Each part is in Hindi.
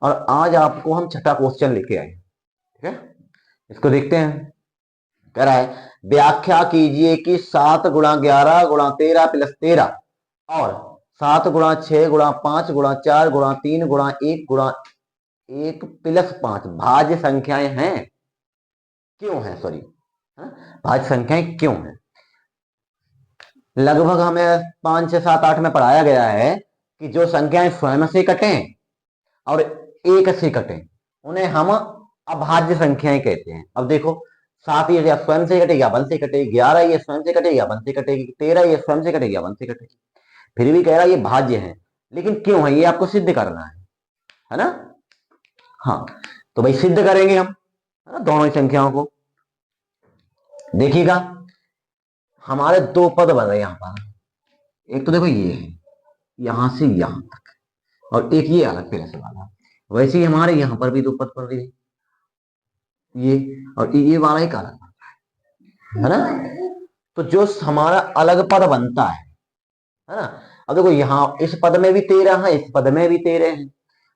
और आज आपको हम छठा क्वेश्चन लेके आए। ठीक है, इसको देखते हैं। कह रहा है व्याख्या कीजिए कि 7 × 11 × 13 + 13 और 7 × 6 × 5 × 4 × 3 × 1 + 5 भाज्य संख्याएं हैं, क्यों है? सॉरी, भाज्य संख्याएं क्यों है? लगभग हमें 5 6 7 8 में पढ़ाया गया है कि जो संख्याएं स्वयं से कटें और एक से कटें उन्हें हम अभाज्य संख्याएं कहते हैं। अब देखो, 7 ये स्वयं से कटेगी या 1 से कटेगी, 11 ये स्वयं से कटेगी या 1 से कटेगी, 13 ये स्वयं से कटेगी या 1 से कटेगी, फिर भी कह रहा है ये भाज्य है। लेकिन क्यों है ये आपको सिद्ध करना है ना? हाँ, तो भाई सिद्ध करेंगे हम, है ना, दोनों ही संख्याओं को। देखिएगा, हमारे दो पद बन रहे हैं यहाँ पर। एक तो देखो ये है, यहां से यहां तक, और एक ये अलग पेड़ से वाला। वैसे ही हमारे यहाँ पर भी दो पद पड़ रही है, ये और ये वाला एक अलग है ना। तो जो हमारा अलग पद बनता है ना, अब देखो यहाँ इस पद में भी 13 है, इस पद में भी 13 है।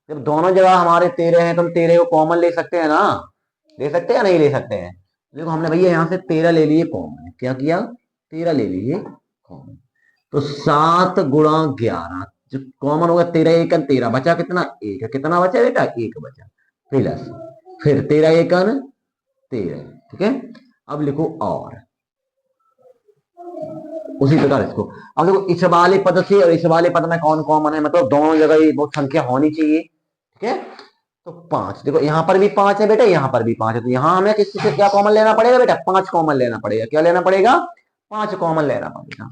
जब दोनों जगह हमारे 13 हैं तो हम 13 को कॉमन ले सकते हैं ना, ले सकते हैं या नहीं ले सकते हैं? देखो हमने भैया यहाँ से 13 ले लिए कॉमन, क्या किया, 13 ले लिए कॉमन। तो 7 × 11 जो कॉमन होगा, 13 1 13 बचा कितना, एक। कितना बचा बेटा, एक बचा, प्लस फिर 13 1 13। ठीक है, अब लिखो और उसी प्रकार इसको। अब देखो इस वाले पद से और इस वाले पद में कौन कॉमन है, मतलब दोनों जगह ये बहुत संख्या होनी चाहिए। ठीक है, तो 5, देखो यहाँ पर भी 5 है बेटा, यहाँ पर भी 5 है, तो यहाँ हमें किसी से क्या कॉमन लेना पड़ेगा बेटा, 5 कॉमन लेना पड़ेगा। क्या लेना पड़ेगा, 5 कॉमन लेना पड़ेगा।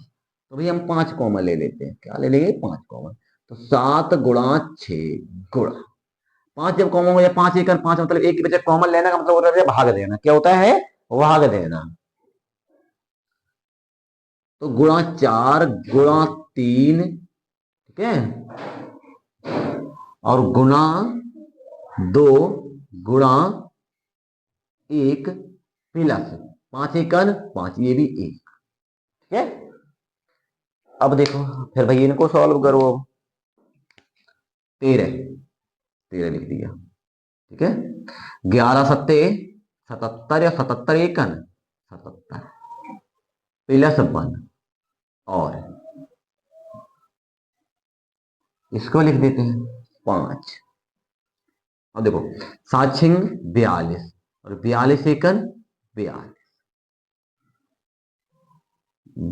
तो भाई हम 5 कॉमन ले लेते हैं, क्या ले लेंगे, 5 कॉमन। तो 7 × 6 × 5 जब कॉमन हो जाए, 5 1 5, मतलब एक की बजाय कॉमन लेना का मतलब होता है भाग देना। क्या होता है, भाग देना। तो ×4 × 3, ठीक है, और ×2 × 1 प्लस 5 1 5, ये भी 1। ठीक है, अब देखो फिर भाई इनको सॉल्व करो। अब 13 13 लिख दिया। ठीक है, 11 सत्ते 77 या 77 1 77 प्लस 1, और इसको लिख देते हैं 5। अब देखो 7 6 42 और 42 1 42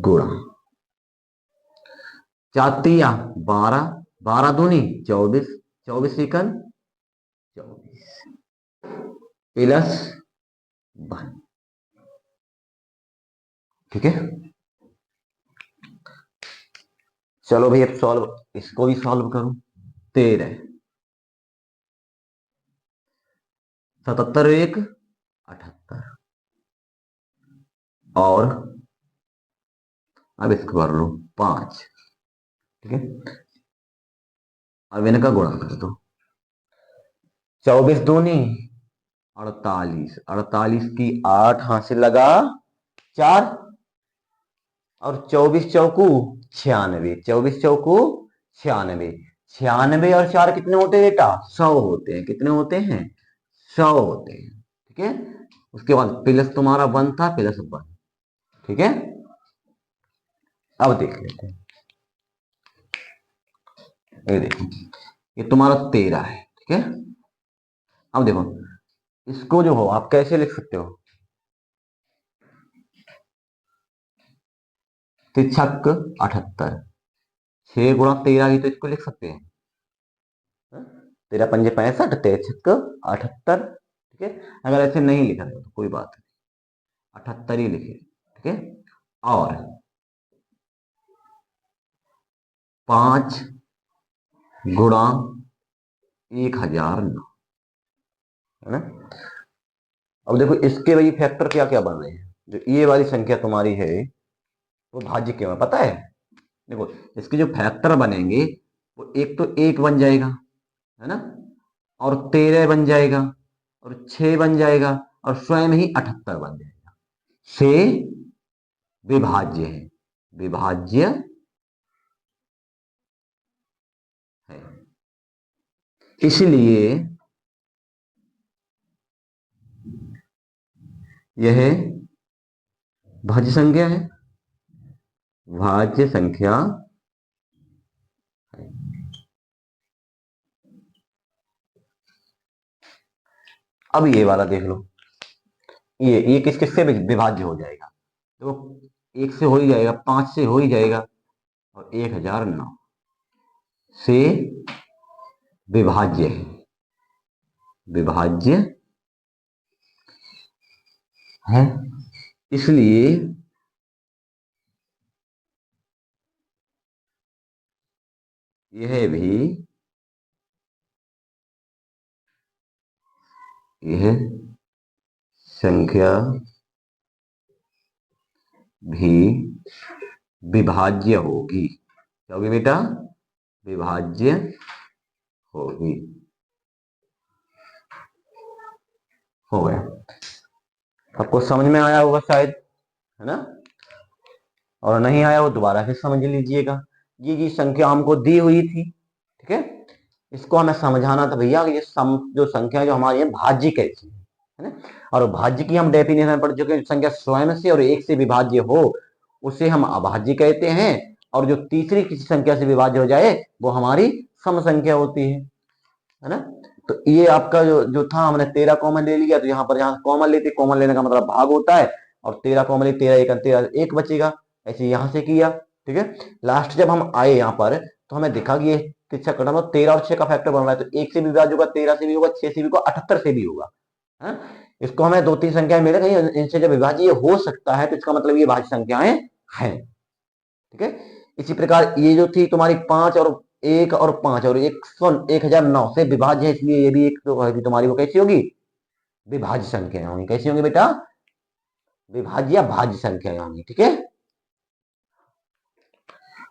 गुणा 4 3 12 12 दूनी 24 24 1 24 प्लस 1। ठीक है, चलो भाई अब सॉल्व, इसको भी सॉल्व करो। 13 77 1 78, और अब इसको कर लो 5। ठीक है, अब इनका गुणा कर दो। 24 दूनी 48, 48 की 8 हासिल लगा 4, और 24 चौकू 96, 24 चौकू 96, 96 और 4 कितने होते हैं बेटा, 100 होते हैं। कितने होते हैं, 100 होते हैं। ठीक है, उसके बाद प्लस तुम्हारा 1 था, प्लस 1। ठीक है, अब देख लेते हैं। ये देखो, ये तुम्हारा 13 है। ठीक है, अब देखो इसको जो हो आप कैसे लिख सकते हो, तिरछक 78, 6 × 13 ही तो इसको लिख सकते हैं। 13 पंजे 65, 63 78। ठीक है, अगर ऐसे नहीं लिखा रहे तो कोई बात नहीं, 78 ही लिखे। ठीक है, और 5 × 1009, है ना। अब देखो इसके भाई फैक्टर क्या क्या बन रहे हैं। जो ये वाली संख्या तुम्हारी है वो भाज्य क्यों है पता है? देखो इसके जो फैक्टर बनेंगे वो एक तो 1 बन जाएगा, है ना, और 13 बन जाएगा, और 6 बन जाएगा, और स्वयं ही 78 बन जाएगा। से विभाज्य है, विभाज्य है। इसलिए यह भाज्य संख्या है, भाज्य संख्या है। अब ये वाला देख लो, ये किस किस से विभाज्य हो जाएगा, तो 1 से हो ही जाएगा, 5 से हो ही जाएगा, और 1009 से विभाज्य है, विभाज्य है, इसलिए यह भी, यह संख्या भी विभाज्य होगी। क्या होगी बेटा? विभाज्य होगी। हो गया, आपको समझ में आया होगा शायद, है ना? और नहीं आया वो दोबारा फिर समझ लीजिएगा। जी संख्या हमको दी हुई थी, ठीक है, इसको हमें समझाना था भैया ये जो संख्या जो हमारी है भाज्य कैसी है ना, और भाज्य की हम डेफिनेशन पढ़ चुके हैं, संख्या स्वयं से और 1 से विभाज्य हो उसे हम अभाज्य कहते हैं, और जो तीसरी किसी संख्या से विभाज्य हो जाए वो हमारी सम संख्या होती है ना। तो ये आपका जो था, हमने 13 कॉमन ले लिया, तो यहाँ पर जहां कॉमन लेते, कॉमन लेने का मतलब भाग होता है, और 13 कॉमन ले, 13 एक 13, एक बचेगा, ऐसे यहां से किया, ठीक है। लास्ट जब हम आए यहाँ पर तो हमें दिखा कि ये किसका करना, मतलब 13 और 6 का फैक्टर बन रहा है, तो 1 से भी विभाज्य होगा, 13 से भी होगा, 6 से भी होगा, 78 से भी होगा, है। इसको हमें 2-3 संख्याएं मिल गई, इनसे जब विभाज्य हो सकता है तो इसका मतलब ये भाज्य संख्याएं हैं, ठीक है। इसी प्रकार ये जो थी तुम्हारी 5 और 1 और 5 और 1009 से विभाज्य है, इसलिए ये भी एक तो होगी तुम्हारी, वो कैसी होगी? विभाज्य संख्या होंगी। कैसी होंगी बेटा? विभाज्य या भाज्य संख्या होंगी, ठीक है।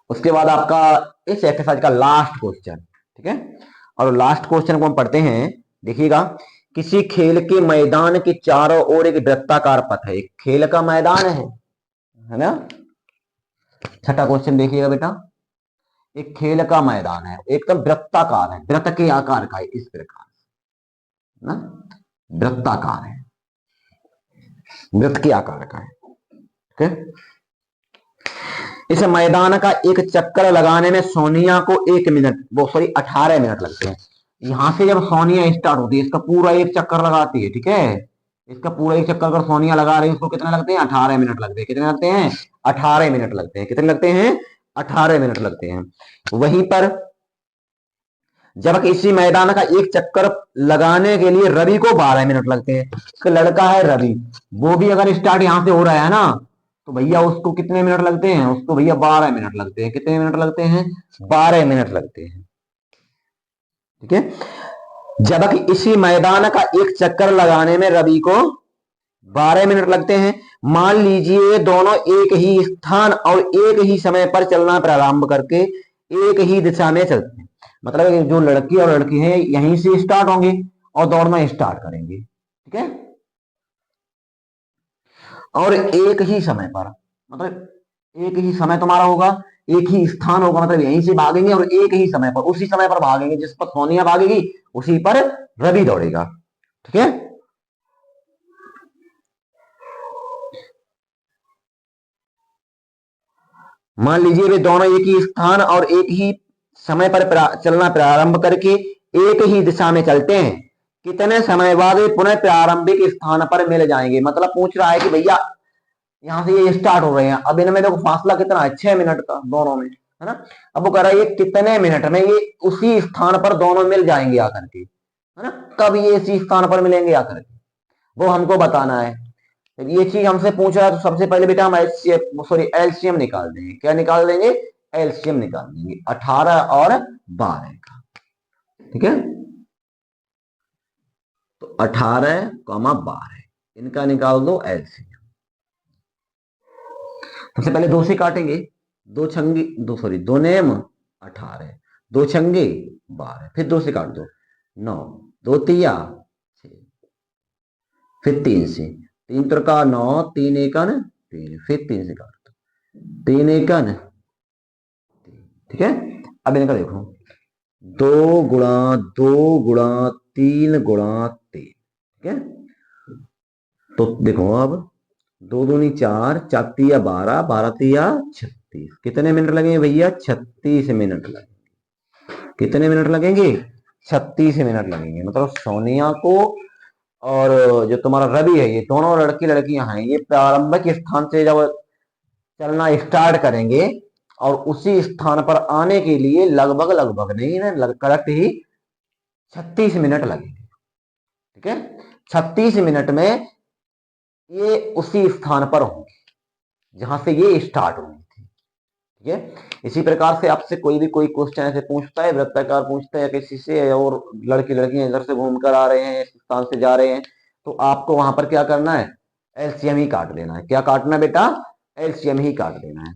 उसके बाद आपका इस एक्सरसाइज का लास्ट क्वेश्चन, ठीक है, और लास्ट क्वेश्चन को हम पढ़ते हैं, देखिएगा। किसी खेल के मैदान के चारों ओर एक वृत्ताकार पथ है, एक खेल का मैदान है ना। छठा क्वेश्चन देखिएगा बेटा, एक खेल का मैदान है, एकदम वृत्ताकार है, वृत्त के आकार का है, इस प्रकार ना, वृत्ताकार है, वृत्त के आकार का है, ठीक है। इस मैदान का एक चक्कर लगाने में सोनिया को 1 मिनट, वो सॉरी 18 मिनट लगते हैं। यहां से जब सोनिया स्टार्ट होती है, इसका पूरा एक चक्कर लगाती है, ठीक है, इसका पूरा एक चक्कर अगर सोनिया लगा रही है, उसको कितने लगते हैं? 18 मिनट लगते हैं। कितने लगते हैं? 18 मिनट लगते हैं। कितने लगते हैं? 18 मिनट लगते हैं। वहीं पर जब इसी मैदान का एक चक्कर लगाने के लिए रवि को 12 मिनट लगते हैं। इसका लड़का है रवि, वो भी अगर स्टार्ट यहां से हो रहा है ना, तो भैया उसको कितने मिनट लगते हैं? उसको भैया 12 मिनट लगते हैं। कितने मिनट लगते हैं? 12 मिनट लगते हैं, ठीक है। जबकि इसी मैदान का एक चक्कर लगाने में रवि को 12 मिनट लगते हैं। मान लीजिए दोनों एक ही स्थान और एक ही समय पर चलना प्रारंभ करके एक ही दिशा में चलते हैं, मतलब जो लड़की और लड़की हैं यहीं से स्टार्ट होंगे और दौड़ना स्टार्ट करेंगे, ठीक है, और एक ही समय पर, मतलब एक ही समय तुम्हारा होगा, एक ही स्थान होगा, मतलब यहीं से भागेंगे और एक ही समय पर, उसी समय पर भागेंगे, जिस पर सोनिया भागेगी उसी पर रवि दौड़ेगा, ठीक है। मान लीजिए वे दोनों एक ही स्थान और एक ही समय पर चलना प्रारंभ करके एक ही दिशा में चलते हैं। कितने समय बाद वे पुनः प्रारंभिक स्थान पर मिल जाएंगे? मतलब पूछ रहा है कि भैया यहां से ये स्टार्ट हो रहे हैं, अब इनमें देखो फासला कितना है? 6 मिनट का दोनों में, है ना। अब वो कह रहा है ये कितने मिनट में ये उसी स्थान पर दोनों मिल जाएंगे आकर के, है ना। कब ये इसी स्थान पर मिलेंगे आकर के, वो हमको बताना है। ये चीज हमसे पूछ रहा है, तो सबसे पहले बेटा हम एलसीएम निकाल देंगे। क्या निकाल देंगे? एलसीएम निकाल देंगे 18 और 12 का, ठीक है। तो 18, 12 इनका निकाल दो एलसीएम। सबसे पहले 2 से काटेंगे, दो नेम 18, 2 छंगे 12, फिर 2 से काट दो 9, 2 तिया 6, फिर 3 से, 3 त्रिका 9, 3 एकन 3, फिर 3 से काट दो 3 एकन 3, ठीक है। अब इनका देखो 2 गुणा 2 गुणा 3 गुणा 3, ठीक है। तो देखो अब 2 दूनी 4, 4 तिया 12, 12 तिया 36, कितने मिनट लगेंगे भैया? 36 मिनट लगेंगे। कितने मिनट लगेंगे? 36 मिनट लगेंगे। मतलब सोनिया को और जो तुम्हारा रवि है, ये दोनों लड़के लड़कियां हैं, ये प्रारंभिक स्थान से जब चलना स्टार्ट करेंगे और उसी स्थान पर आने के लिए लगभग लगभग नहीं ना, करेक्ट ही 36 मिनट लगेंगे। ठीक है, 36 मिनट में ये उसी स्थान पर होंगे जहां से ये स्टार्ट हुई थी। ठीक है, इसी प्रकार से आपसे कोई भी कोई क्वेश्चन ऐसे पूछता है, वृत्ताकार पूछता है या किसी से, और लड़की लड़कियां इधर से घूम कर आ रहे हैं, इस स्थान से जा रहे हैं, तो आपको वहां पर क्या करना है? एलसीएम ही काट देना है। क्या काटना है बेटा? एलसीएम ही काट देना है।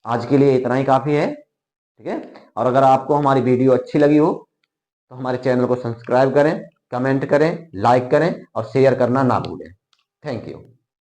आज के लिए इतना ही काफी है। ठीक है, और अगर आपको हमारी वीडियो अच्छी लगी हो तो हमारे चैनल को सब्सक्राइब करें, कमेंट करें, लाइक करें और शेयर करना ना भूलें। Thank you.